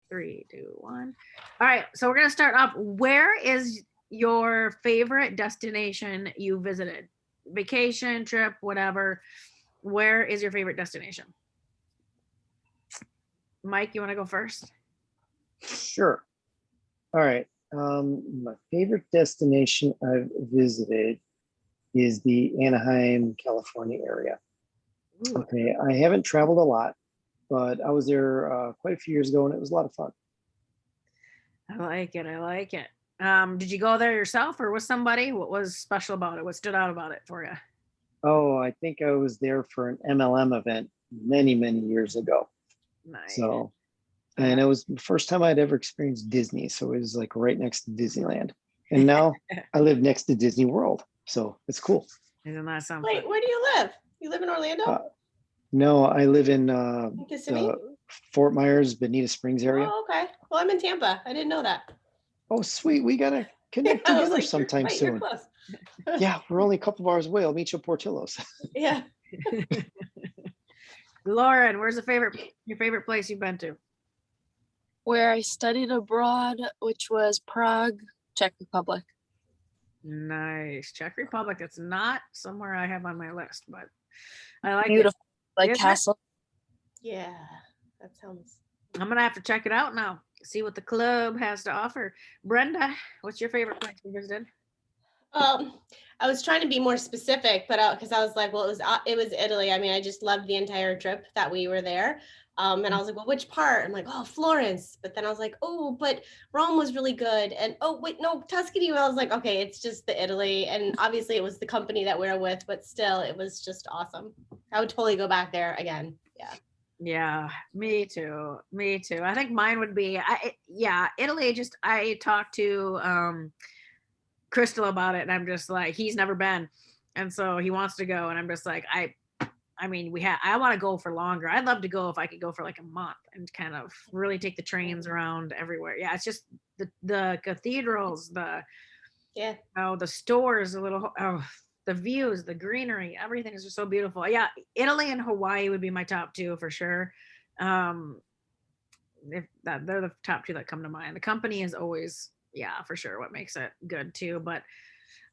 Three, two, one. All right. So we're gonna start off. Where is your favorite destination you visited? Vacation, trip, whatever. Where is your favorite destination? Mike, you want to go first? Sure. All right. My favorite destination I've visited is the Anaheim, California area. Ooh, Okay, I haven't traveled a lot, but I was there quite a few years ago, and it was a lot of fun. I like it. I like it. Did you go there yourself or with somebody? What was special about it? What stood out about it for you? Oh, I think I was there for an MLM event many, many years ago. Nice. So, and it was the first time I'd ever experienced Disney. So it was like right next to Disneyland. And now I live next to Disney World. So it's cool. Isn't that something? Wait, where do you live? You live in Orlando? No, I live in Kissimmee? Fort Myers, Bonita Springs area. Oh, okay. Well, I'm in Tampa. I didn't know that. Oh, sweet. We got to connect I was together like, sometime wait, you're soon. close. Yeah, we're only a couple of hours away. I'll meet you at Portillo's. Yeah. Lauren, where's your favorite place you've been to? Where I studied abroad, which was Prague, Czech Republic. Nice. Czech Republic. It's not somewhere I have on my list, but I like Beautiful, like Is it? castle. Yeah. That sounds. it. I'm gonna have to check it out now. See what the club has to offer. Brenda, what's your favorite place you visited? I was trying to be more specific, but because I was like, well, it was Italy. I mean, I just loved the entire trip that we were there. And I was like, well, which part? I'm like, oh, Florence. But then I was like, oh, but Rome was really good. And oh, wait, no, Tuscany. I was like, okay, it's just the Italy. And obviously it was the company that we were with, but still, it was just awesome. I would totally go back there again. Yeah. Yeah, me too. Me too. I think mine would be Italy. Just I talked to Crystal about it, and I'm just like, he's never been, and so he wants to go, and I'm just like, I mean, I want to go for longer. I'd love to go if I could go for like a month and kind of really take the trains around everywhere. Yeah, it's just the cathedrals, Yeah. the stores, the views, the greenery, everything is just so beautiful. Yeah, Italy and Hawaii would be my top two for sure. Um, if that they're the top two that come to mind. The company is always, yeah, for sure, what makes it good too. But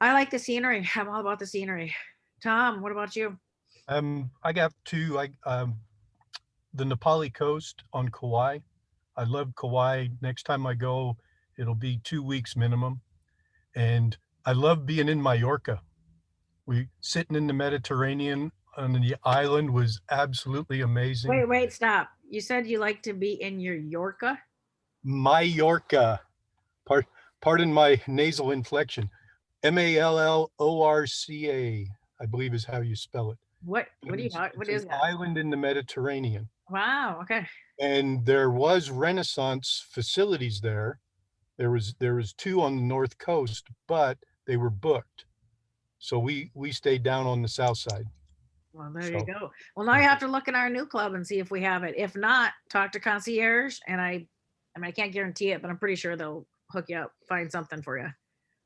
I like the scenery. I'm all about the scenery. Tom, what about you? I got two. The Nepali coast on Kauai. I love Kauai. Next time I go, it'll be 2 weeks minimum. And I love being in Mallorca. We sitting in the Mediterranean on the island was absolutely amazing. Wait, stop. You said you like to be in your Yorka? Mallorca. Pardon my nasal inflection. Mallorca, I believe is how you spell it. What It's is an that? island in the Mediterranean. Wow, okay. And there was Renaissance facilities there. There was two on the north coast, but they were booked. So we stayed down on the south side. Well, there you So go. Well, now you have to look in our new club and see if we have it. If not, talk to concierge, and I mean, I can't guarantee it, but I'm pretty sure they'll hook you up, find something for you.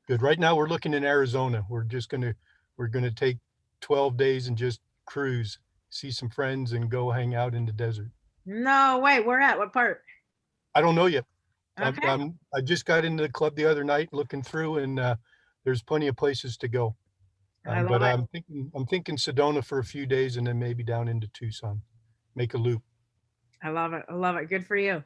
good. Right now we're looking in Arizona. We're gonna take 12 days and just cruise, see some friends, and go hang out in the desert. No way. Where at? What part? I don't know yet. Okay. I just got into the club the other night looking through, and there's plenty of places to go. I But love it. I'm thinking Sedona for a few days, and then maybe down into Tucson, make a loop. I love it. I love it. Good for you.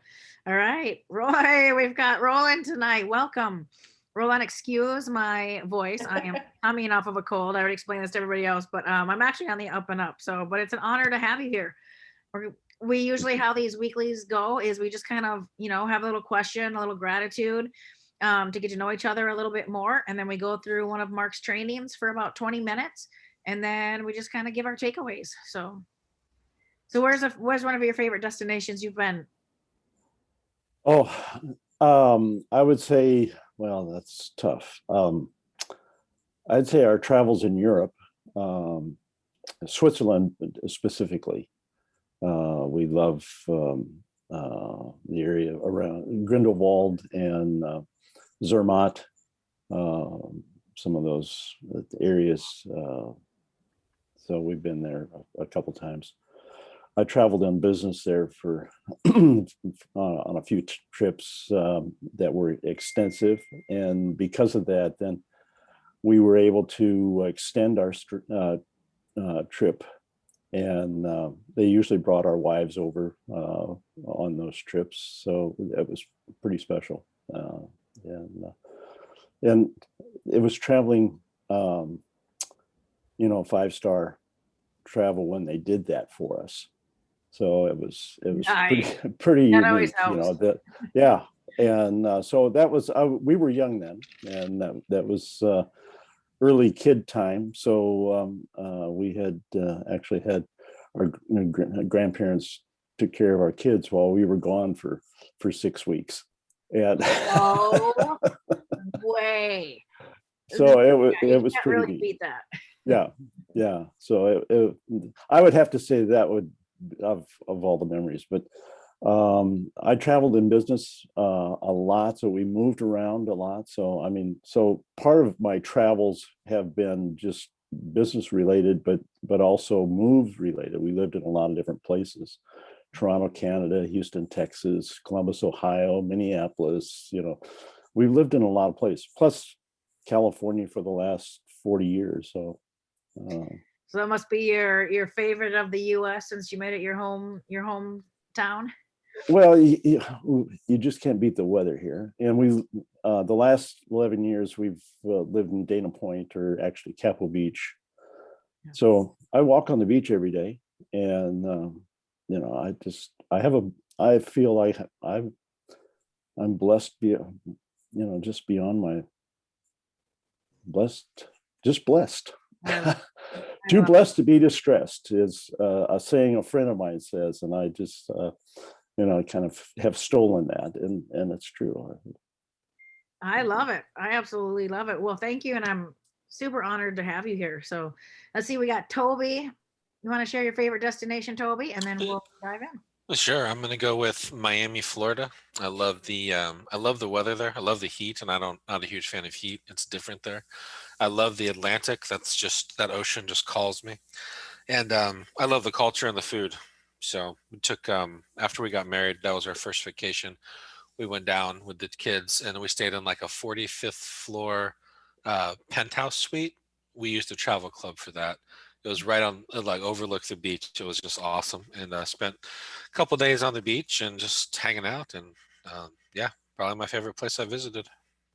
All right, Roy, we've got Roland tonight. Welcome. Roland, excuse my voice. I am coming off of a cold. I already explained this to everybody else, but I'm actually on the up and up. So, but it's an honor to have you here. We usually, how these weeklies go is we just kind of, have a little question, a little gratitude, to get to know each other a little bit more. And then we go through one of Mark's trainings for about 20 minutes. And then we just kind of give our takeaways. So where's one of your favorite destinations you've been? Oh, I would say, well, that's tough. I'd say our travels in Europe, Switzerland specifically. We love the area around Grindelwald and Zermatt, some of those areas. So we've been there a couple times. I traveled on business there for on a few trips that were extensive, and because of that, then we were able to extend our trip, and they usually brought our wives over on those trips, so that was pretty special. And it was traveling, 5-star travel when they did that for us. So it was Nice. pretty That always unique, helps. And so that was we were young then, and that was early kid time. So we had actually had our grandparents took care of our kids while we were gone for 6 weeks, and No way. so You it was can't pretty really neat. beat that. Yeah. So I would have to say that would of all the memories, but I traveled in business a lot, so we moved around a lot. So I mean, so part of my travels have been just business related, but also move related. We lived in a lot of different places: Toronto, Canada; Houston, Texas; Columbus, Ohio; Minneapolis. We've lived in a lot of places. Plus, California for the last 40 years. So. So that must be your favorite of the U.S. since you made it your hometown. Well, you just can't beat the weather here. And the last 11 years, we've lived in Dana Point, or actually Capitol Beach. So I walk on the beach every day, and I feel like I'm blessed, just beyond my blessed, just blessed. Too blessed to be distressed is a saying a friend of mine says, and I just kind of have stolen that, and it's true. I love it. I absolutely love it. Well, thank you, and I'm super honored to have you here. So let's see, we got Toby. You want to share your favorite destination, Toby, and then we'll dive in. Well, sure. I'm gonna go with Miami, Florida. I love the weather there. I love the heat, and not a huge fan of heat. It's different there. I love the Atlantic. That ocean just calls me. And I love the culture and the food. So we took after we got married, that was our first vacation. We went down with the kids, and we stayed in like a 45th floor penthouse suite. We used the travel club for that. It was right on, it like overlooked the beach. It was just awesome, and spent a couple days on the beach and just hanging out. And yeah, probably my favorite place I visited.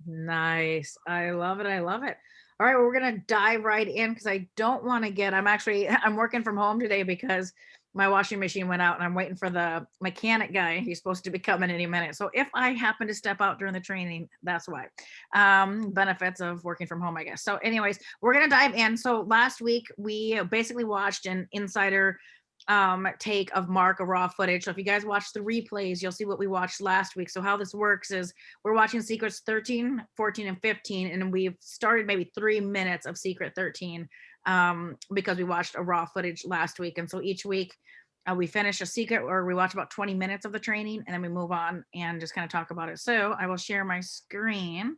Nice. I love it. I love it. All right, well, we're gonna dive right in because I don't want to get. I'm working from home today because my washing machine went out, and I'm waiting for the mechanic guy. He's supposed to be coming any minute. So if I happen to step out during the training, that's why. Benefits of working from home, I guess. So, anyways, we're gonna dive in. So last week we basically watched an insider take of Mark, a raw footage. So if you guys watch the replays, you'll see what we watched last week. So how this works is we're watching secrets 13, 14, and 15, and we've started maybe 3 minutes of secret 13 because we watched a raw footage last week. And so each week we finish a secret, or we watch about 20 minutes of the training, and then we move on and just kind of talk about it. So I will share my screen,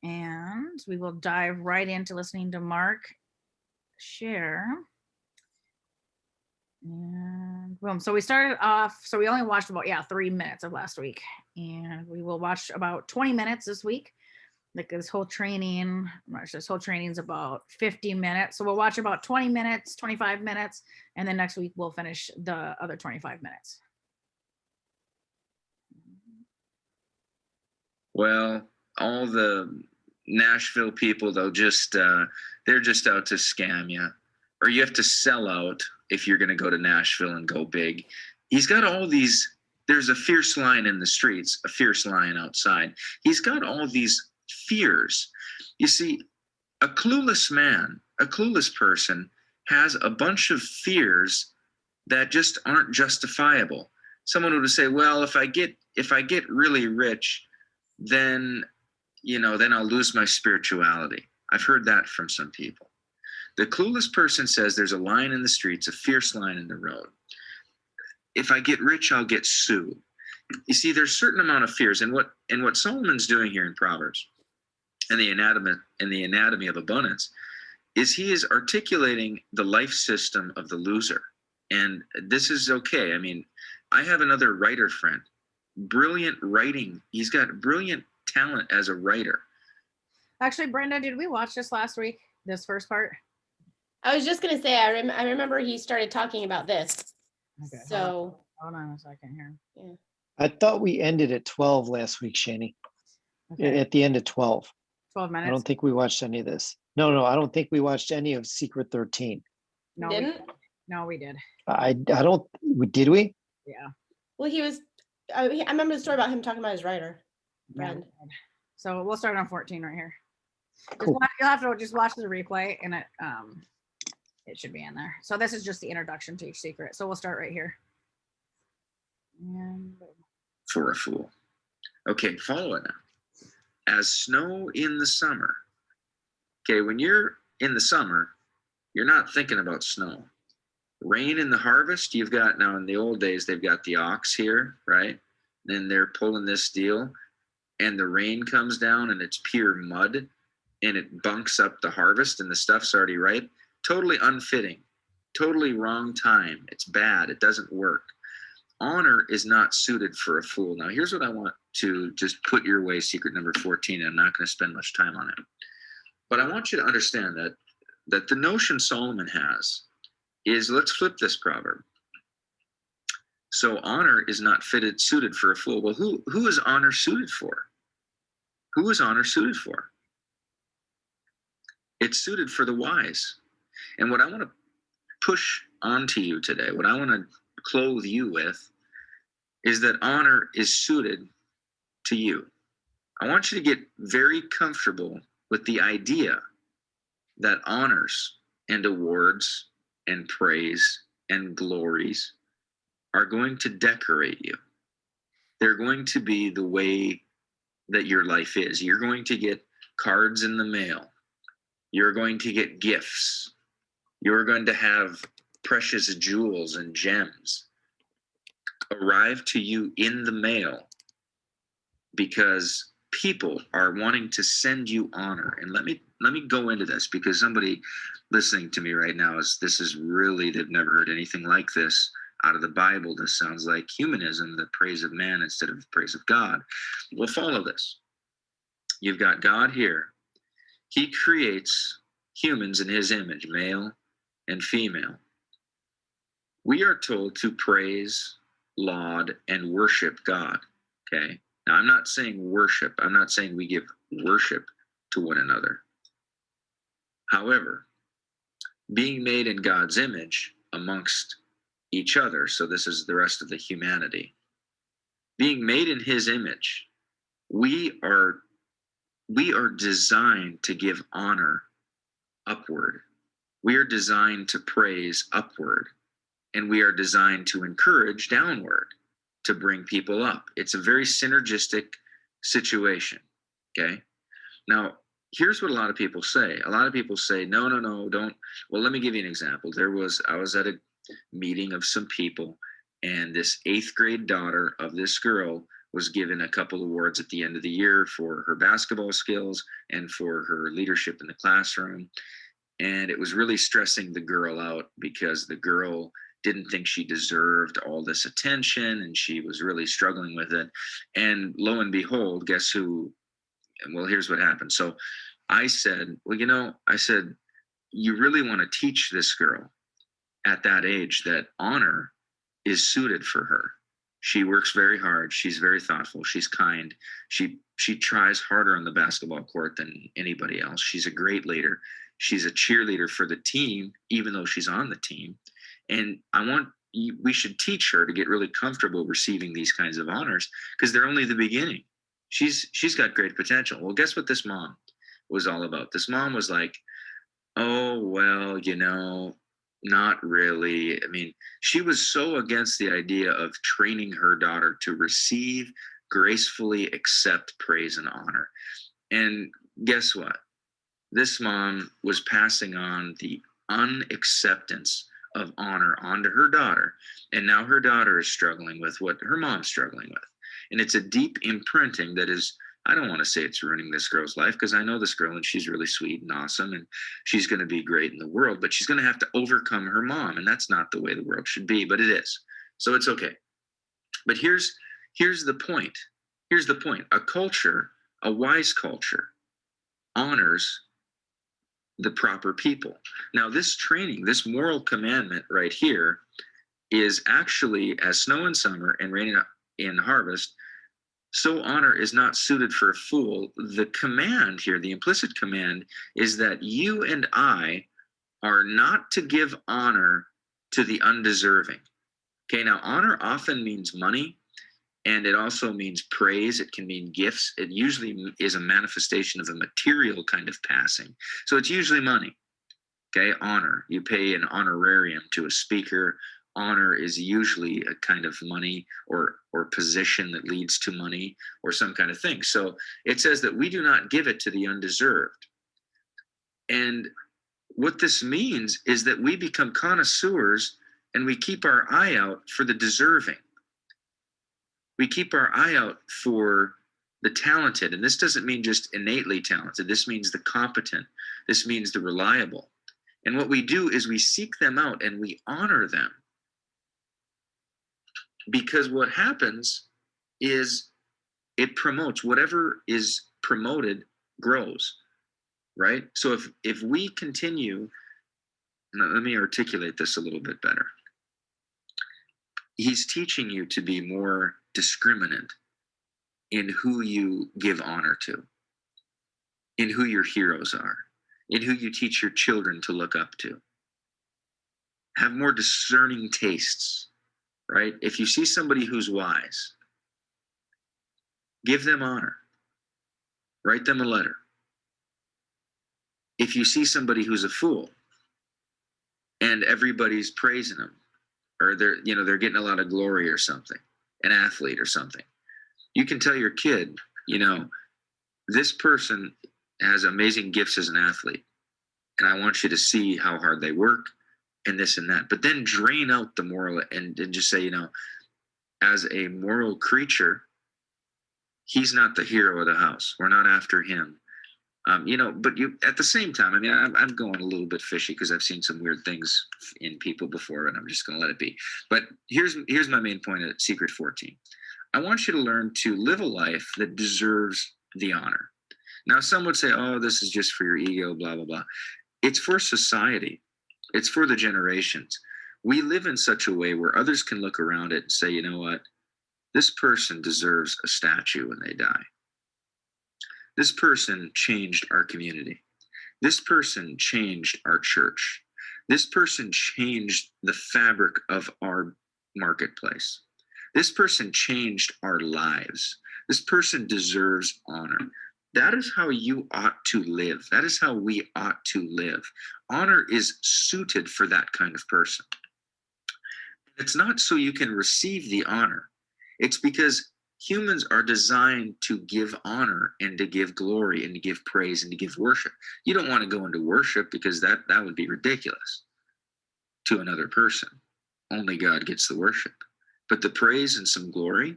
and we will dive right into listening to Mark share. And boom. So we started off, so we only watched about 3 minutes of last week, and we will watch about 20 minutes this week. Like this whole training is about 50 minutes. So we'll watch about 20 minutes, 25 minutes, and then next week we'll finish the other 25 minutes. Well, all the Nashville people, they're just out to scam you, or you have to sell out if you're going to go to Nashville and go big. He's got all these, there's a fierce lion in the streets, a fierce lion outside. He's got all these fears. You see, a clueless man, a clueless person has a bunch of fears that just aren't justifiable. Someone would say, well, if I get really rich, then I'll lose my spirituality. I've heard that from some people. The clueless person says there's a lion in the streets, a fierce lion in the road. If I get rich, I'll get sued. You see, there's a certain amount of fears, and what Solomon's doing here in Proverbs, and the anatomy of abundance, is he is articulating the life system of the loser. And this is okay. I mean, I have another writer friend, brilliant writing. He's got brilliant talent as a writer. Actually, Brenda, did we watch this last week? This first part? I was just gonna say, I remember he started talking about this. Okay. So Hold on a second here. I thought we ended at 12 last week, Shani. Okay. At the end of 12. 12 minutes. I don't think we watched any of this. No, I don't think we watched any of Secret 13. No, didn't. we did. I don't. Did we? Yeah. Well, he was. I remember the story about him talking about his writer friend. Yeah. So we'll start on 14 right here. Cool. You'll have to just watch the replay, and it should be in there. So this is just the introduction to each secret. So we'll start right here. And For a fool. Okay, follow it now. As snow in the summer. Okay, when you're in the summer, you're not thinking about snow. Rain in the harvest, you've got, now in the old days, they've got the ox here, right? Then they're pulling this deal, and the rain comes down and it's pure mud, and it bunks up the harvest, and the stuff's already ripe. Totally unfitting, totally wrong time. It's bad, it doesn't work. Honor is not suited for a fool. Now, here's what I want to just put your way, secret number 14, and I'm not going to spend much time on it. But I want you to understand that the notion Solomon has is, let's flip this proverb. So honor is not suited for a fool. Well, who is honor suited for? Who is honor suited for? It's suited for the wise. And what I want to push onto you today, what I want to clothe you with, is that honor is suited to you. I want you to get very comfortable with the idea that honors and awards and praise and glories are going to decorate you. They're going to be the way that your life is. You're going to get cards in the mail. You're going to get gifts. You're going to have precious jewels and gems arrive to you in the mail because people are wanting to send you honor. And let me go into this, because somebody listening to me right now this is really, they've never heard anything like this out of the Bible. This sounds like humanism, the praise of man instead of the praise of God. Well, follow this. You've got God here. He creates humans in his image, male and female. We are told to praise, laud, and worship God. Okay. Now, I'm not saying worship. I'm not saying we give worship to one another. However, being made in God's image amongst each other, so this is the rest of the humanity, being made in his image, we are designed to give honor upward. We are designed to praise upward, and we are designed to encourage downward, to bring people up. It's a very synergistic situation, okay? Now, here's what a lot of people say. A lot of people say, no, don't. Well, let me give you an example. I was at a meeting of some people, and this 8th grade daughter of this girl was given a couple awards at the end of the year for her basketball skills and for her leadership in the classroom. And it was really stressing the girl out because the girl didn't think she deserved all this attention, and she was really struggling with it. And lo and behold, guess who? Well, here's what happened. So I said, well, you really want to teach this girl at that age that honor is suited for her. She works very hard. She's very thoughtful. She's kind. She tries harder on the basketball court than anybody else. She's a great leader. She's a cheerleader for the team, even though she's on the team. And we should teach her to get really comfortable receiving these kinds of honors, because they're only the beginning. She's got great potential. Well, guess what this mom was all about? This mom was like, oh, well, not really. I mean, she was so against the idea of training her daughter to receive, gracefully accept praise and honor. And guess what? This mom was passing on the unacceptance of honor onto her daughter. And now her daughter is struggling with what her mom's struggling with. And it's a deep imprinting that is I don't want to say it's ruining this girl's life because I know this girl and she's really sweet and awesome and she's going to be great in the world, but she's going to have to overcome her mom. And that's not the way the world should be, but it is. So it's okay. But here's the point. Here's the point. A culture, a wise culture, honors the proper people. Now, this training, this moral commandment right here is actually as snow in summer and rain in harvest, so honor is not suited for a fool. The command here, the implicit command, is that you and I are not to give honor to the undeserving. Okay, now honor often means money, and it also means praise. It can mean gifts. It usually is a manifestation of a material kind of passing. So it's usually money. Okay, honor. You pay an honorarium to a speaker. Honor is usually a kind of money or position that leads to money or some kind of thing. So it says that we do not give it to the undeserved. And what this means is that we become connoisseurs and we keep our eye out for the deserving. We keep our eye out for the talented. And this doesn't mean just innately talented. This means the competent. This means the reliable. And what we do is we seek them out and we honor them. Because what happens is it promotes whatever is promoted grows, right? So if we continue, let me articulate this a little bit better. He's teaching you to be more discriminant in who you give honor to, in who your heroes are, in who you teach your children to look up to. Have more discerning tastes. Right? If you see somebody who's wise, give them honor. Write them a letter. If you see somebody who's a fool and everybody's praising them, or they're getting a lot of glory or something, an athlete or something, you can tell your kid, this person has amazing gifts as an athlete, and I want you to see how hard they work and this and that, but then drain out the moral and just say, as a moral creature, he's not the hero of the house. We're not after him. But you, at the same time, I'm going a little bit fishy because I've seen some weird things in people before, and I'm just going to let it be. But here's my main point at Secret 14. I want you to learn to live a life that deserves the honor. Now, some would say, oh, this is just for your ego, blah, blah, blah. It's for society. It's for the generations. We live in such a way where others can look around it and say, you know what? This person deserves a statue when they die. This person changed our community. This person changed our church. This person changed the fabric of our marketplace. This person changed our lives. This person deserves honor. That is how you ought to live. That is how we ought to live. Honor is suited for that kind of person. It's not so you can receive the honor. It's because humans are designed to give honor and to give glory and to give praise and to give worship. You don't want to go into worship because that would be ridiculous to another person. Only God gets the worship. But the praise and some glory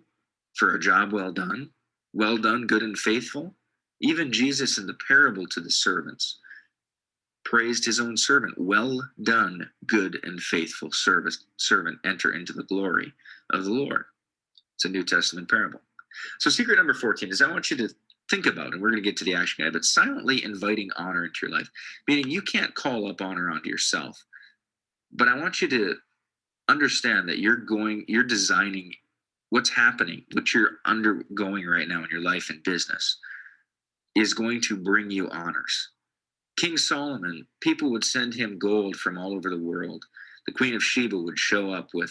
for a job well done, good and faithful. Even Jesus in the parable to the servants praised his own servant. Well done, good and faithful servant, enter into the glory of the Lord. It's a New Testament parable. So secret number 14 is I want you to think about, and we're going to get to the action guide, but silently inviting honor into your life. Meaning you can't call up honor onto yourself. But I want you to understand that you're designing what's happening, what you're undergoing right now in your life and business is going to bring you honors. King Solomon, people would send him gold from all over the world. The Queen of Sheba would show up with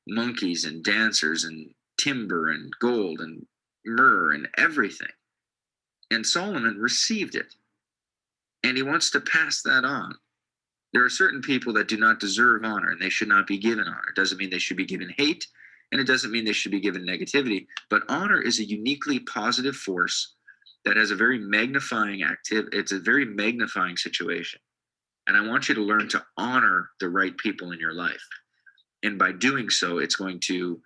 monkeys and dancers and timber and gold and myrrh and everything. And Solomon received it. And he wants to pass that on. There are certain people that do not deserve honor and they should not be given honor. It doesn't mean they should be given hate, and it doesn't mean they should be given negativity. But honor is a uniquely positive force that has a very magnifying it's a very magnifying situation. And I want you to learn to honor the right people in your life. And by doing so, it's going to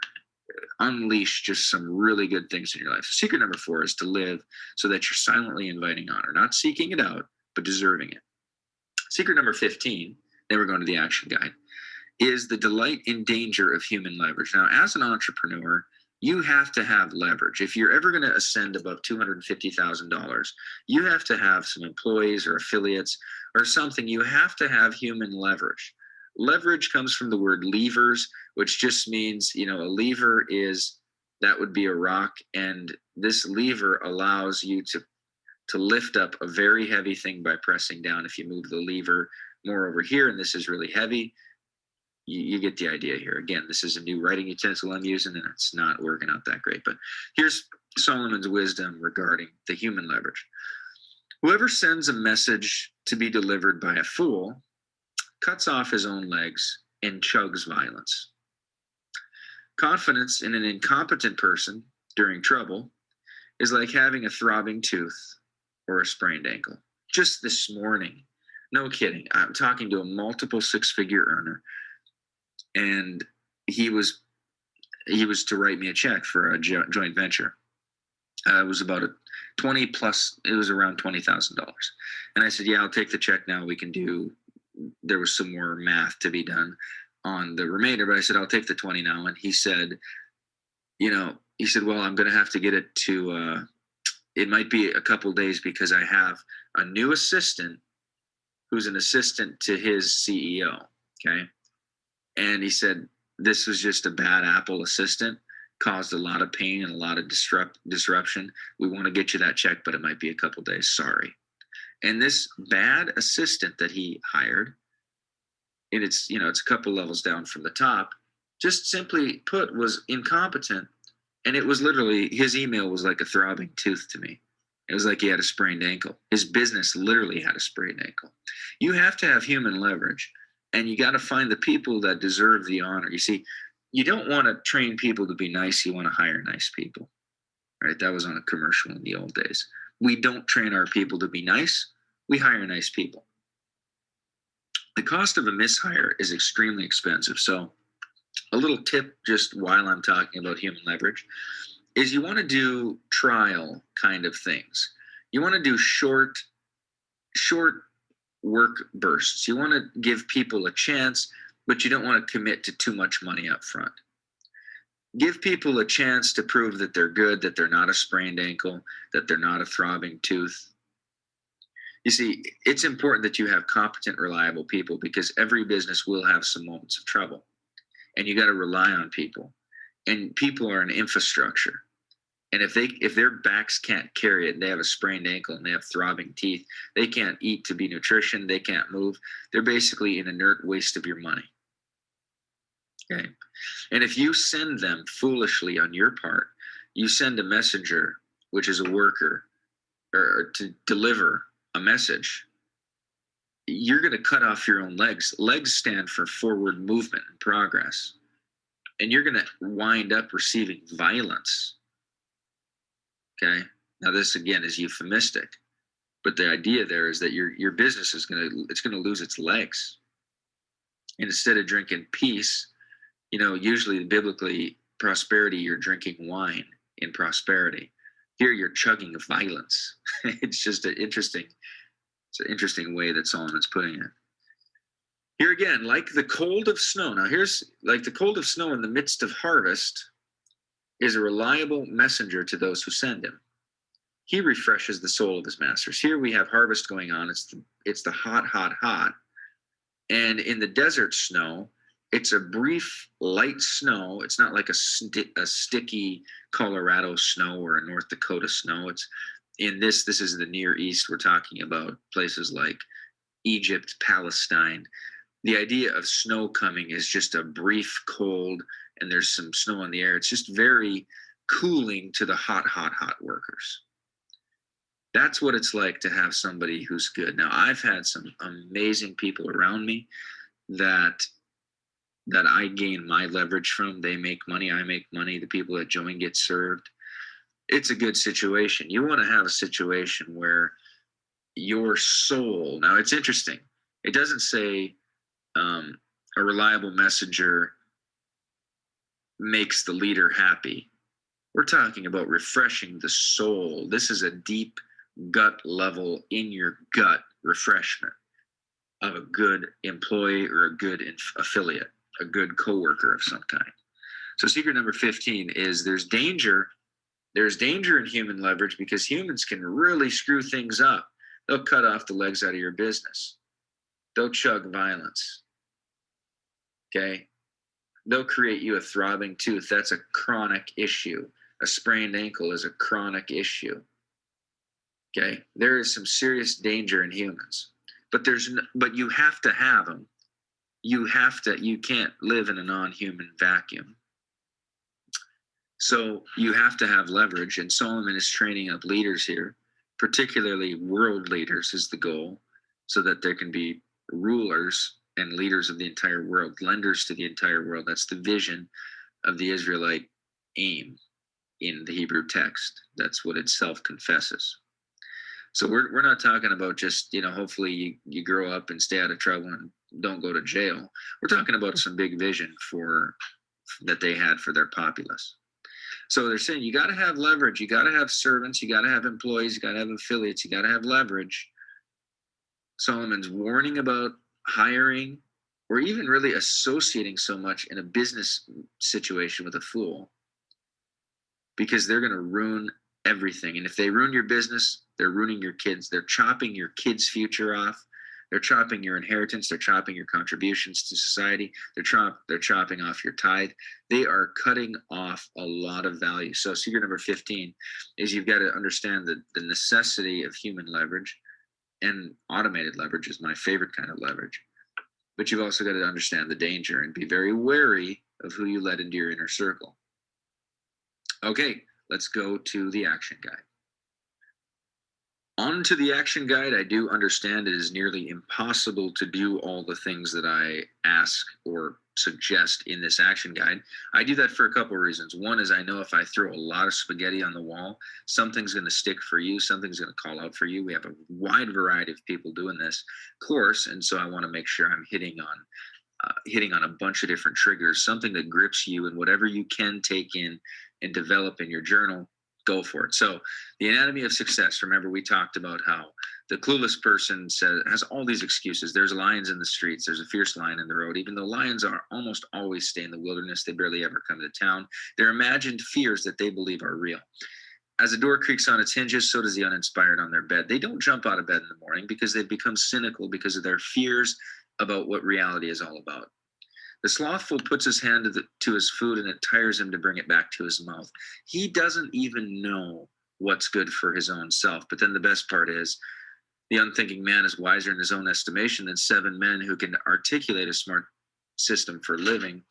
unleash just some really good things in your life. Secret number 4 is to live so that you're silently inviting honor, not seeking it out, but deserving it. Secret number 15, then we're going to the action guide, is the delight in danger of human leverage. Now, as an entrepreneur, you have to have leverage. If you're ever going to ascend above $250,000, you have to have some employees or affiliates or something. You have to have human leverage. Leverage comes from the word levers, which just means, a lever that would be a rock. And this lever allows you to lift up a very heavy thing by pressing down. If you move the lever more over here, and this is really heavy, you get the idea here. Again, this is a new writing utensil I'm using, and it's not working out that great. But here's Solomon's wisdom regarding the human leverage. Whoever sends a message to be delivered by a fool cuts off his own legs and chugs violence. Confidence in an incompetent person during trouble is like having a throbbing tooth or a sprained ankle. Just this morning, no kidding, I'm talking to a multiple six-figure earner, and he was to write me a check for a joint venture. It was about it was around $20,000. And I said, yeah, I'll take the check now. There was some more math to be done on the remainder, but I said, I'll take the 20 now. And he said, well, I'm going to have to get it to, it might be a couple days because I have a new assistant who's an assistant to his CEO. Okay. And he said, this was just a bad apple assistant, caused a lot of pain and a lot of disruption. We want to get you that check, but it might be a couple days. Sorry. And this bad assistant that he hired, and it's a couple levels down from the top, just simply put, was incompetent. And it was literally, his email was like a throbbing tooth to me. It was like he had a sprained ankle. His business literally had a sprained ankle. You have to have human leverage, and you got to find the people that deserve the honor. You see, you don't want to train people to be nice. You want to hire nice people, right? That was on a commercial in the old days. We don't train our people to be nice. We hire nice people. The cost of a mishire is extremely expensive. So a little tip, just while I'm talking about human leverage, is you want to do trial kind of things. You want to do short work bursts. You want to give people a chance, but you don't want to commit to too much money up front. Give people a chance to prove that they're good, that they're not a sprained ankle, that they're not a throbbing tooth. You see, it's important that you have competent, reliable people, because every business will have some moments of trouble, and you got to rely on people. And people are an infrastructure. And if their backs can't carry it, and they have a sprained ankle and they have throbbing teeth, they can't eat to be nutrition, they can't move. They're basically an inert waste of your money. Okay. And if you send them foolishly on your part, you send a messenger, which is a worker, or to deliver a message, you're going to cut off your own legs. Legs stand for forward movement and progress. And you're going to wind up receiving violence. Okay. Now this again is euphemistic, but the idea there is that your business is going to lose its legs. And instead of drinking peace, usually biblically prosperity, you're drinking wine in prosperity. Here you're chugging violence. It's just an interesting way that Solomon's putting it. Here again, like the cold of snow. Now here's like the cold of snow in the midst of harvest is a reliable messenger to those who send him. He refreshes the soul of his masters. Here we have harvest going on. It's the hot. And in the desert snow, it's a brief light snow. It's not like a sticky Colorado snow or a North Dakota snow. It's this is the Near East. We're talking about places like Egypt, Palestine. The idea of snow coming is just a brief cold, and there's some snow in the air. It's just very cooling to the hot workers. That's what it's like to have somebody who's good. Now, I've had some amazing people around me that I gain my leverage from. They make money, I make money. The people that join get served. It's a good situation. You want to have a situation where your soul, now it's interesting. It doesn't say a reliable messenger makes the leader happy. We're talking about refreshing the soul. This is a deep gut level, in your gut refreshment of a good employee or a good affiliate, a good coworker of some kind. So secret number 15 is there's danger. There's danger in human leverage because humans can really screw things up. They'll cut off the legs out of your business. They'll chug violence. Okay? They'll create you a throbbing tooth. That's a chronic issue. A sprained ankle is a chronic issue. Okay? There is some serious danger in humans. But you have to have them. You can't live in a non-human vacuum. So you have to have leverage, and Solomon is training up leaders here, particularly world leaders is the goal, so that there can be rulers and leaders of the entire world, lenders to the entire world. That's the vision of the Israelite aim in the Hebrew text. That's what it self-confesses. So we're not talking about just, hopefully you grow up and stay out of trouble and don't go to jail. We're talking about some big vision that they had for their populace. So they're saying you got to have leverage. You got to have servants. You got to have employees. You got to have affiliates. You got to have leverage. Solomon's warning about hiring or even really associating so much in a business situation with a fool, because they're going to ruin everything. And if they ruin your business, they're ruining your kids. They're chopping your kids' future off. They're chopping your inheritance. They're chopping your contributions to society. They're chopping off your tithe. They are cutting off a lot of value. So secret number 15 is you've got to understand the necessity of human leverage, and automated leverage is my favorite kind of leverage. But you've also got to understand the danger and be very wary of who you let into your inner circle. Okay, let's go to the action guide. On to the action guide. I do understand it is nearly impossible to do all the things that I ask or suggest in this action guide. I do that for a couple of reasons. One is I know if I throw a lot of spaghetti on the wall, something's going to stick for you, something's going to call out for you. We have a wide variety of people doing this course, and so I want to make sure I'm hitting on a bunch of different triggers, something that grips you, and whatever you can take in and develop in your journal, go for it. So the anatomy of success, remember we talked about how the clueless person has all these excuses. There's lions in the streets. There's a fierce lion in the road. Even though lions are almost always stay in the wilderness, they barely ever come to town. They're imagined fears that they believe are real. As a door creaks on its hinges, so does the uninspired on their bed. They don't jump out of bed in the morning because they've become cynical because of their fears about what reality is all about. The slothful puts his hand to his food, and it tires him to bring it back to his mouth. He doesn't even know what's good for his own self. But then the best part is, the unthinking man is wiser in his own estimation than 7 men who can articulate a smart system for living.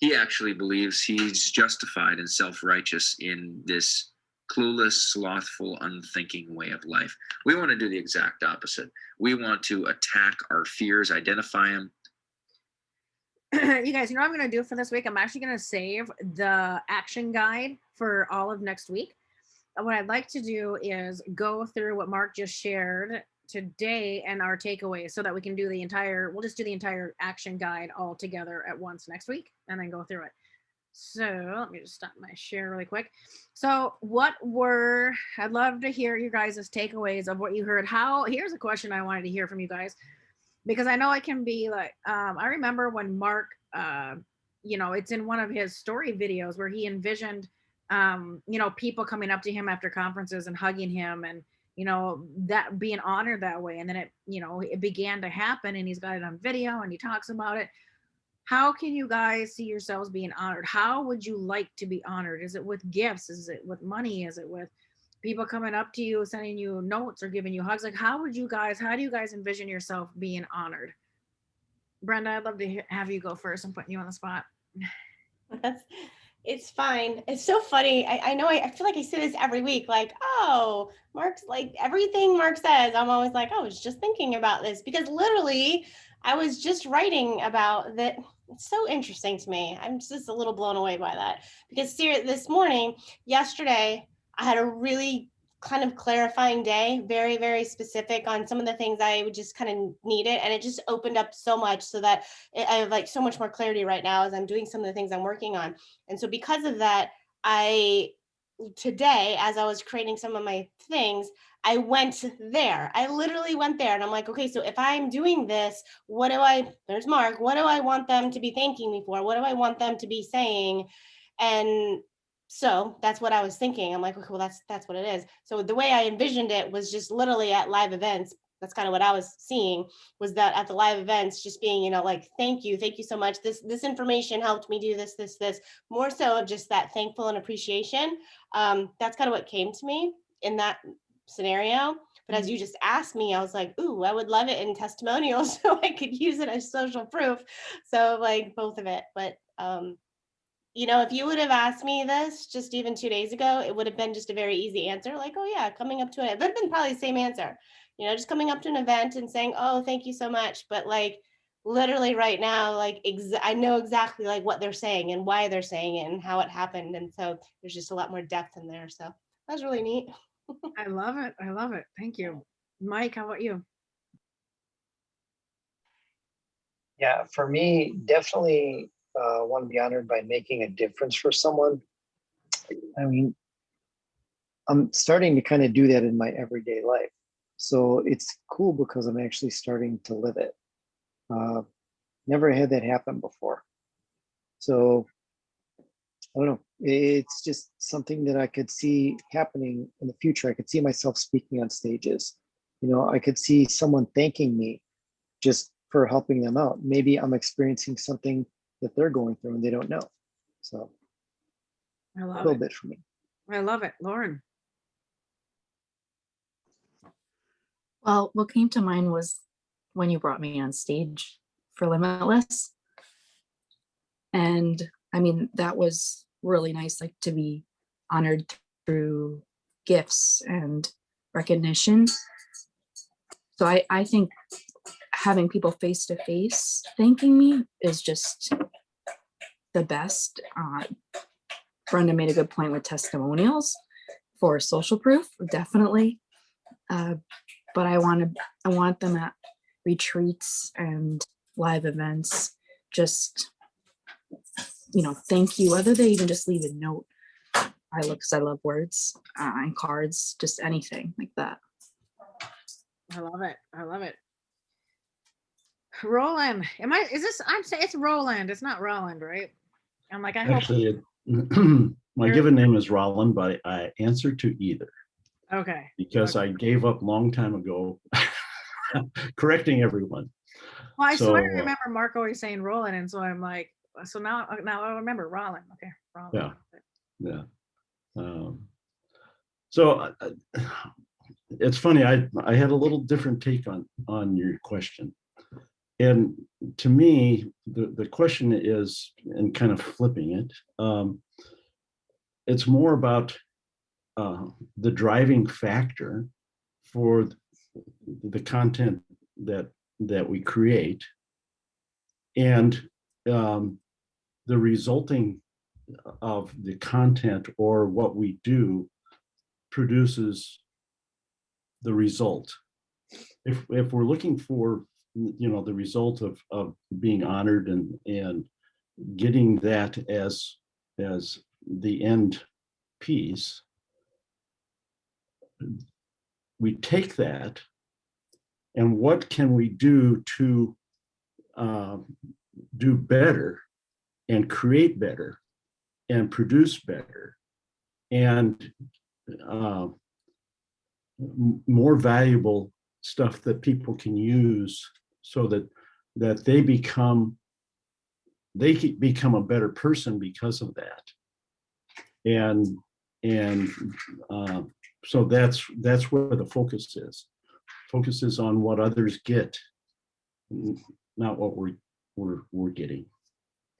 He actually believes he's justified and self-righteous in this clueless, slothful, unthinking way of life. We want to do the exact opposite. We want to attack our fears, identify them. You guys, what I'm going to do for this week? I'm actually going to save the action guide for all of next week. What I'd like to do is go through what Mark just shared today and our takeaways so that we can do we'll just do the entire action guide all together at once next week and then go through it. So let me just stop my share really quick. So I'd love to hear you guys' takeaways of what you heard. Here's a question I wanted to hear from you guys, because I know it can be like, I remember when Mark, it's in one of his story videos where he envisioned, people coming up to him after conferences and hugging him and, that being honored that way. And then it began to happen, and he's got it on video and he talks about it. How can you guys see yourselves being honored? How would you like to be honored? Is it with gifts? Is it with money? Is it with people coming up to you, sending you notes or giving you hugs? Like, how do you guys envision yourself being honored? Brenda, I'd love to have you go first. I'm putting you on the spot. It's fine. It's so funny. I know I feel like I say this every week, like, oh, Mark's like everything Mark says. I'm always like, oh, I was just thinking about this, because literally I was just writing about that. It's so interesting to me. I'm just a little blown away by that, because yesterday, I had a really kind of clarifying day, very, very specific on some of the things I would just kind of needed. And it just opened up so much so that I have like so much more clarity right now as I'm doing some of the things I'm working on. And so because of that, today, as I was creating some of my things, I went there. I literally went there and I'm like, okay, so if I'm doing this, there's Mark, what do I want them to be thanking me for? What do I want them to be saying? And so that's what I was thinking. I'm like, okay, well, that's what it is. So the way I envisioned it was just literally at live events. That's kind of what I was seeing, was that at the live events, just being, you know, like, thank you so much. This information helped me do this, more so of just that thankful and appreciation. That's kind of what came to me in that scenario. But as you just asked me, I was like, ooh, I would love it in testimonials so I could use it as social proof. So like both of it. But you know, if you would have asked me this just even 2 days ago, it would have been just a very easy answer. Like, oh yeah, coming up to it. It would have been probably the same answer, you know, just coming up to an event and saying, oh, thank you so much. But like literally right now, like I know exactly like what they're saying and why they're saying it and how it happened. And so there's just a lot more depth in there. So that's really neat. I love it. I love it. Thank you. Mike, how about you? Yeah, for me, definitely want to be honored by making a difference for someone. I mean, I'm starting to kind of do that in my everyday life. So it's cool because I'm actually starting to live it. Never had that happen before. So I don't know. It's just something that I could see happening in the future. I could see myself speaking on stages. You know, I could see someone thanking me just for helping them out. Maybe I'm experiencing something that they're going through and they don't know. So I a love little it. bit for me. I love it. Lauren. Well, what came to mind was when you brought me on stage for Limitless. And I mean, that was really nice, like to be honored through gifts and recognition. So I think having people face to face thanking me is just the best. Brenda made a good point with testimonials for social proof, definitely. But I want them at retreats and live events. Just, you know, thank you. Whether they even just leave a note, I love words and cards, just anything like that. I love it. I love it. Roland, I'm saying it's Roland. It's not Roland, right? I'm like, I hope. Actually, my given name is Roland, but I answer to either. Okay. Because okay. I gave up long time ago correcting everyone. Well, I swear I remember Mark always saying Roland, and so I'm like, so now I remember Roland. Okay, Roland. Yeah. So it's funny. I had a little different take on your question, and to me, the question is, and kind of flipping it, it's more about the driving factor for the content that we create, and the resulting of the content or what we do produces the result. If we're looking for, you know, the result of being honored and getting that as the end piece, we take that and what can we do to do better and create better and produce better and more valuable stuff that people can use so that they become a better person because of that. And so that's where the focus is. Focus is on what others get, not what we're getting.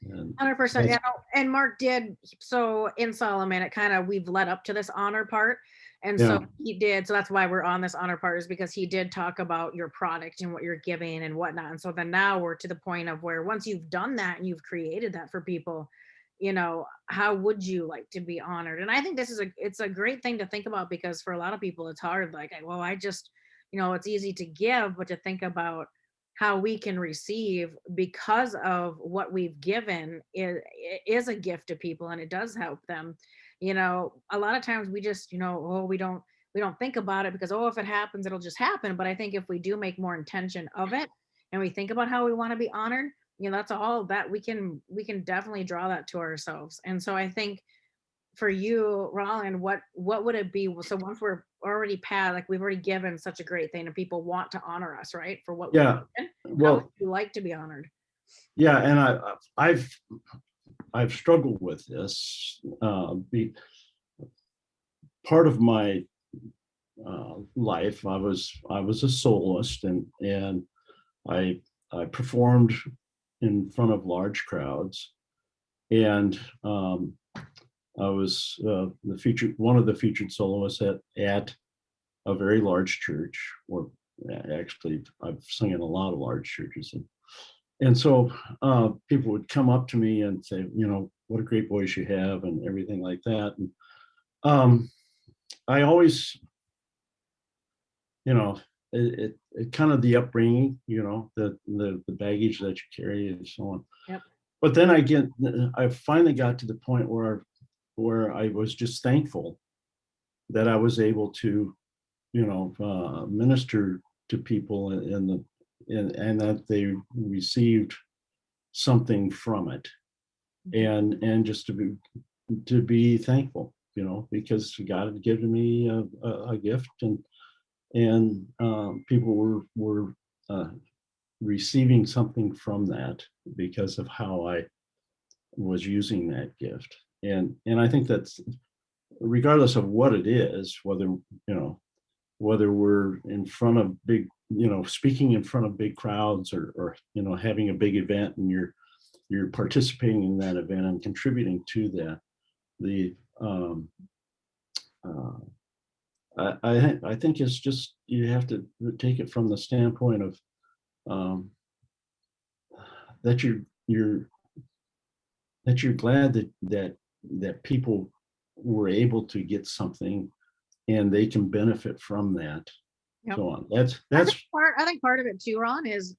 100%. Yeah, and Mark did. So in Solomon, it kind of, we've led up to this honor part. And so he did. So that's why we're on this honor part, is because he did talk about your product and what you're giving and whatnot. And so then now we're to the point of where once you've done that and you've created that for people, how would you like to be honored? And I think it's a great thing to think about, because for a lot of people it's hard. Like, well, I just, it's easy to give, but to think about how we can receive because of what we've given is a gift to people, and it does help them. A lot of times we just, oh, we don't think about it because, oh, if it happens, it'll just happen. But I think if we do make more intention of it, and we think about how we want to be honored, that's all that we can definitely draw that to ourselves. And so I think for you, Roland, what would it be? So once we're already past, like we've already given such a great thing and people want to honor us, right? For what we've Yeah. given, how would Well, you like to be honored? yeah, and I've struggled with this. Part of my life, I was a soloist, and I performed in front of large crowds, and I was one of the featured soloists at a very large church, or actually I've sung in a lot of large churches, and so people would come up to me and say, what a great voice you have, and everything like that. And I always, it kind of the upbringing, the baggage that you carry and so on. Yep. But then I finally got to the point where I was just thankful that I was able to, minister to people and that they received something from it, and just to be thankful, because God had given me a gift, and people were receiving something from that because of how I was using that gift. And I think that's, regardless of what it is, whether we're in front of big, speaking in front of big crowds, or having a big event, and you're participating in that event and contributing to that. I think it's just, you have to take it from the standpoint of that you're glad that people were able to get something, and they can benefit from that. Yep. So on. I That's think part of it too, Ron, is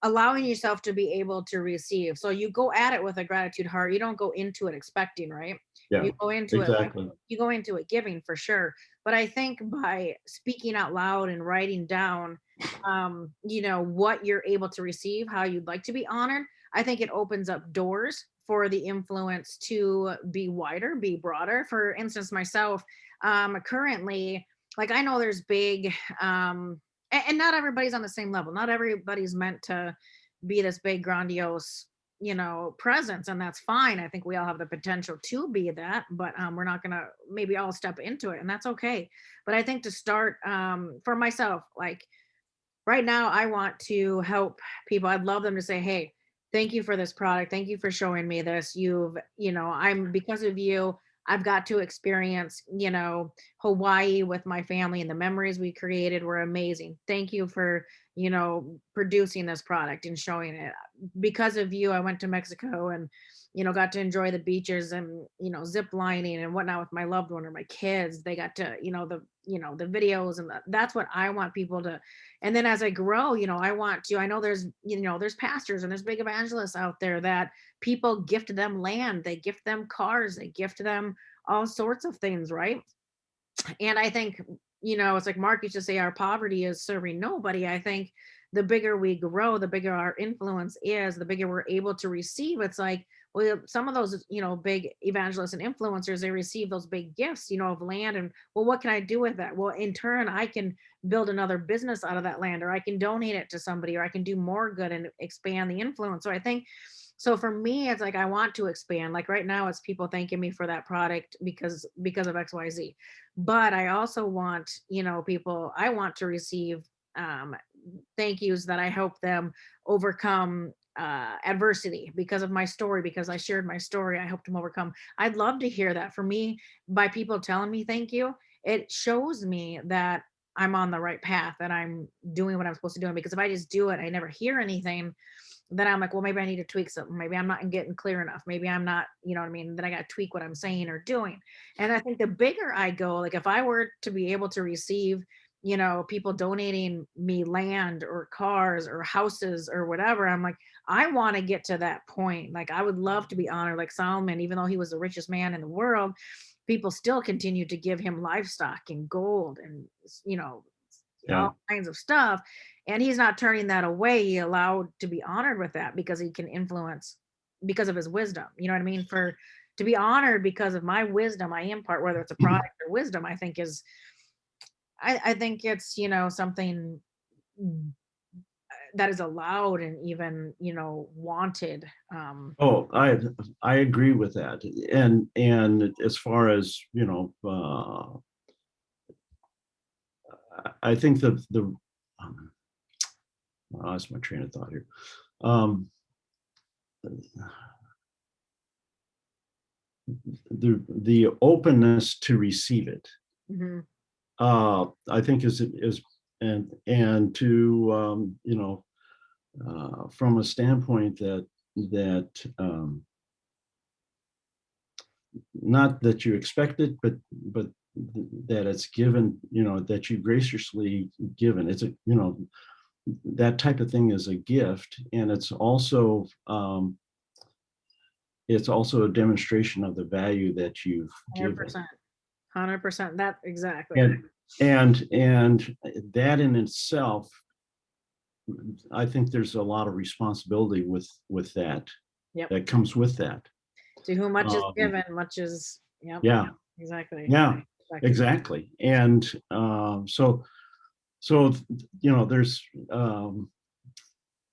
allowing yourself to be able to receive. So you go at it with a gratitude heart. You don't go into it expecting, right? Yeah, You go into exactly. you go into it giving, for sure. But I think by speaking out loud and writing down, what you're able to receive, how you'd like to be honored, I think it opens up doors for the influence to be wider, be broader. For instance, myself, currently, like, I know there's big, and not everybody's on the same level. Not everybody's meant to be this big, grandiose, presence, and that's fine. I think we all have the potential to be that, but we're not gonna maybe all step into it, and that's okay. But I think to start, for myself, like right now, I want to help people. I'd love them to say, hey, thank you for this product. Thank you for showing me this. I'm, because of you, I've got to experience, Hawaii with my family, and the memories we created were amazing. Thank you for, producing this product and showing it. Because of you, I went to Mexico and, got to enjoy the beaches and, zip lining and whatnot with my loved one or my kids. They got to, the videos, and that's what I want people to. And then as I grow, I know there's pastors and there's big evangelists out there that people gift them land, they gift them cars, they gift them all sorts of things, right? And I think, it's like Mark used to say, our poverty is serving nobody. I think the bigger we grow, the bigger our influence is, the bigger we're able to receive. It's like, well, some of those, big evangelists and influencers, they receive those big gifts, of land. And well, what can I do with that? Well, in turn, I can build another business out of that land, or I can donate it to somebody, or I can do more good and expand the influence. So I think, so for me, it's like I want to expand. Like right now, it's people thanking me for that product because of XYZ. But I also want, people, I want to receive thank yous that I help them overcome adversity because of my story, because I shared my story. I helped them overcome. I'd love to hear that. For me, by people telling me thank you, it shows me that I'm on the right path, that I'm doing what I'm supposed to do. Because if I just do it, I never hear anything, then I'm like, well, maybe I need to tweak something. Maybe I'm not getting clear enough. Maybe I'm not, you know what I mean? Then I got to tweak what I'm saying or doing. And I think the bigger I go, like if I were to be able to receive, you know, people donating me land or cars or houses or whatever, I'm like, I want to get to that point. Like I would love to be honored like Solomon, even though he was the richest man in the world, people still continue to give him livestock and gold and, you know, Yeah. all kinds of stuff. And he's not turning that away. He allowed to be honored with that because he can influence because of his wisdom. You know what I mean? For to be honored because of my wisdom, I impart, whether it's a product or wisdom, I think is, I think it's, you know, something that is allowed and even, you know, wanted. Oh, I agree with that. And as far as, you know, I think I lost my train of thought here. The openness to receive it, Mhm. I think is and to you know, from a standpoint that not that you expect it, but that it's given, you know, that you graciously given. It's a, you know, that type of thing is a gift, and it's also a demonstration of the value that you've given. 100%. 100%. That exactly. And that in itself, I think there's a lot of responsibility with that. Yep. That comes with that. To whom much is given, much is, yep. Yeah. Exactly. Yeah. Exactly. And so you know, there's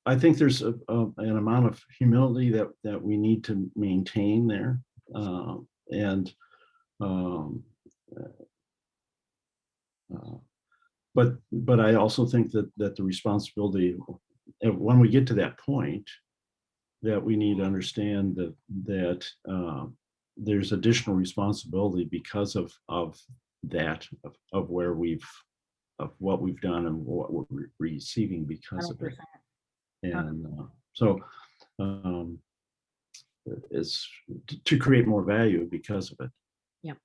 I think there's an amount of humility that we need to maintain there, and um, but I also think that the responsibility, when we get to that point, that we need to understand that there's additional responsibility because of that of where of what we've done and what we're receiving because of it. 100%. And so it's to create more value because of it. Yep.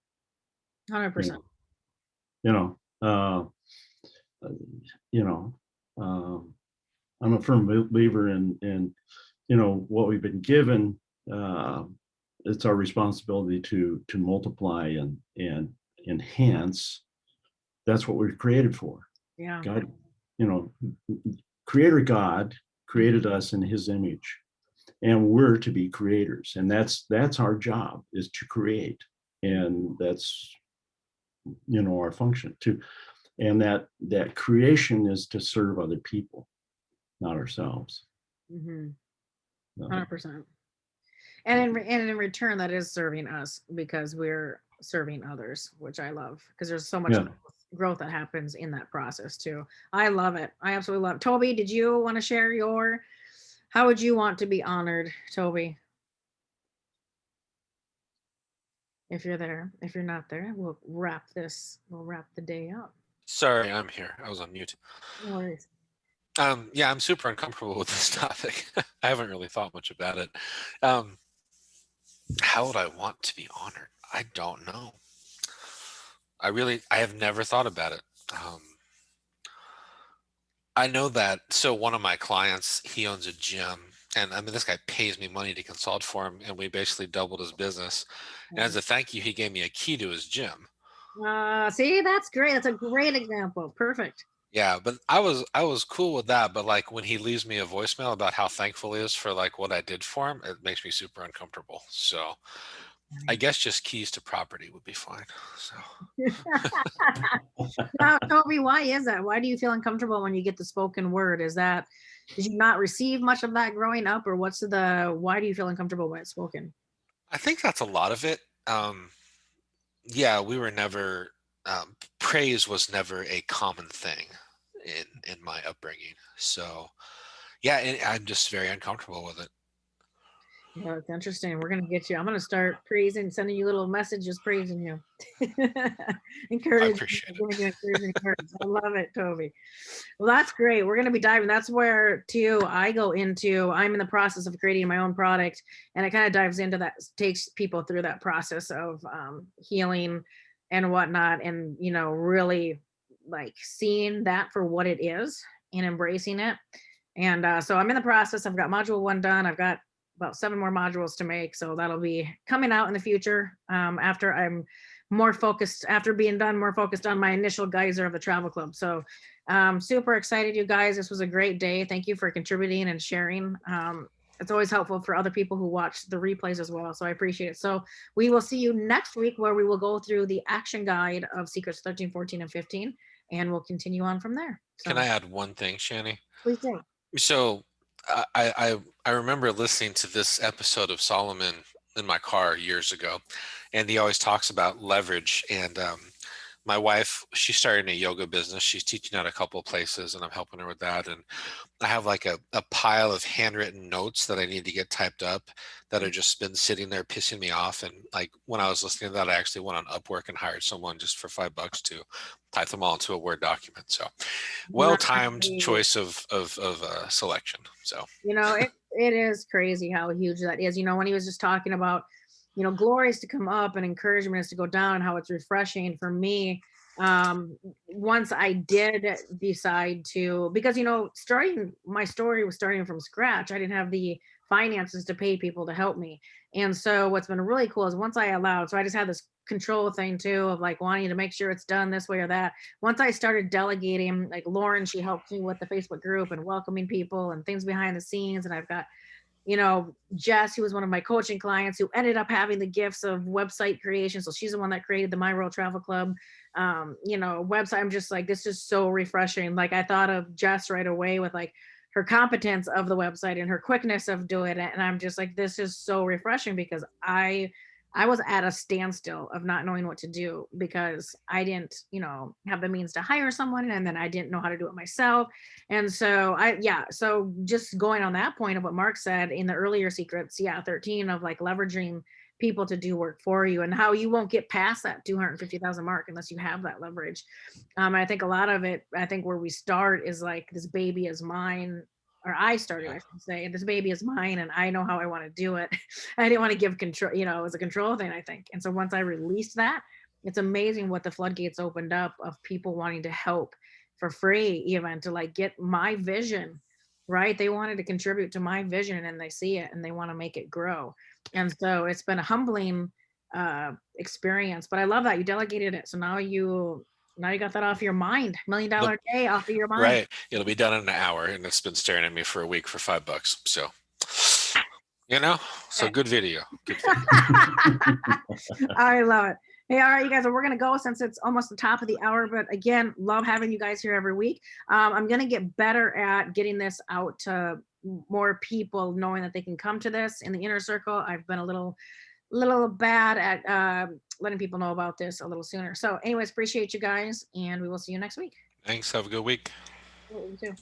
100%. You know, you know, I'm a firm believer in you know, what we've been given. It's our responsibility to multiply and enhance. That's what we're created for. Yeah. God, you know, Creator God created us in His image, and we're to be creators, and that's our job, is to create, and that's, you know, our function too. And that creation is to serve other people, not ourselves. 100%. And in return, that is serving us because we're serving others, which I love because there's so much growth that happens in that process too. I love it. I absolutely love it. Toby, did you want to share how would you want to be honored, Toby? If you're there. If you're not there, we'll wrap the day up. Sorry, I'm here. I was on mute. No worries. Yeah, I'm super uncomfortable with this topic. I haven't really thought much about it. How would I want to be honored? I don't know. I have never thought about it. I know that. So one of my clients, he owns a gym, and I mean, this guy pays me money to consult for him, and we basically doubled his business. And as a thank you, he gave me a key to his gym. See, that's great. That's a great example. Perfect. Yeah, but I was cool with that. But like when he leaves me a voicemail about how thankful he is for like what I did for him, it makes me super uncomfortable. So I guess just keys to property would be fine. So Now, Toby, why is that? Why do you feel uncomfortable when you get the spoken word? Did you not receive much of that growing up, or why do you feel uncomfortable when it's spoken? I think that's a lot of it. Yeah, we were never praise was never a common thing in my upbringing. So yeah, and I'm just very uncomfortable with it. Well, it's interesting. We're gonna get you. I'm gonna start praising, sending you little messages praising you, I encouraging, appreciate it. giving you encouraging words. I love it, Toby. Well, that's great. We're gonna be diving. That's where too I go into. I'm in the process of creating my own product, and it kind of dives into that, takes people through that process of healing and whatnot, and really like seeing that for what it is and embracing it. And so I'm in the process. I've got module 1 done. I've got about 7 more modules to make. So that'll be coming out in the future after I'm more focused, after being done, more focused on my initial geyser of the travel club. So super excited, you guys. This was a great day. Thank you for contributing and sharing. It's always helpful for other people who watch the replays as well. So I appreciate it. So we will see you next week where we will go through the action guide of secrets 13, 14, and 15, and we'll continue on from there. So Can I add one thing, Shani? please do. So I remember listening to this episode of Solomon in my car years ago, and he always talks about leverage. And my wife, she's starting a yoga business. She's teaching at a couple of places, and I'm helping her with that. And I have like a pile of handwritten notes that I need to get typed up that have just been sitting there pissing me off. And like when I was listening to that, I actually went on Upwork and hired someone just for $5 to type them all into a Word document. So well-timed Nice. choice of selection. So It is crazy how huge that is. When he was just talking about, glories to come up and encouragement is to go down, and how it's refreshing for me. Once I did decide to, because starting my story was starting from scratch. I didn't have the finances to pay people to help me. And so what's been really cool is once I allowed, so I just had this control thing too of like wanting to make sure it's done this way or that. Once I started delegating, like Lauren, she helped me with the Facebook group and welcoming people and things behind the scenes. And I've got, Jess, who was one of my coaching clients, who ended up having the gifts of website creation. So she's the one that created the Royale Travel Club, website. I'm just like, this is so refreshing. Like I thought of Jess right away with like her competence of the website and her quickness of doing it. And I'm just like, this is so refreshing because I was at a standstill of not knowing what to do because I didn't, have the means to hire someone, and then I didn't know how to do it myself. And so so just going on that point of what Mark said in the earlier secrets, 13, of like leveraging people to do work for you, and how you won't get past that 250,000 mark unless you have that leverage. I think a lot of it, where we start is like, this baby is mine, or I started, I should say, this baby is mine and I know how I want to do it. I didn't want to give control, it was a control thing, I think. And so once I released that, it's amazing what the floodgates opened up of people wanting to help for free, even to like get my vision, right? They wanted to contribute to my vision and they see it and they want to make it grow. And so it's been a humbling experience, but I love that you delegated it. So now you got that off your mind. $1 million day off of your mind. right, it'll be done in an hour, and it's been staring at me for a week for $5. So so good video. Good video. I love it. Hey, all right, you guys, we're going to go since it's almost the top of the hour. But again, love having you guys here every week. I'm going to get better at getting this out to more people, knowing that they can come to this in the inner circle. I've been a little bad at letting people know about this a little sooner. So anyways, appreciate you guys, and we will see you next week. Thanks. Have a good week. You too.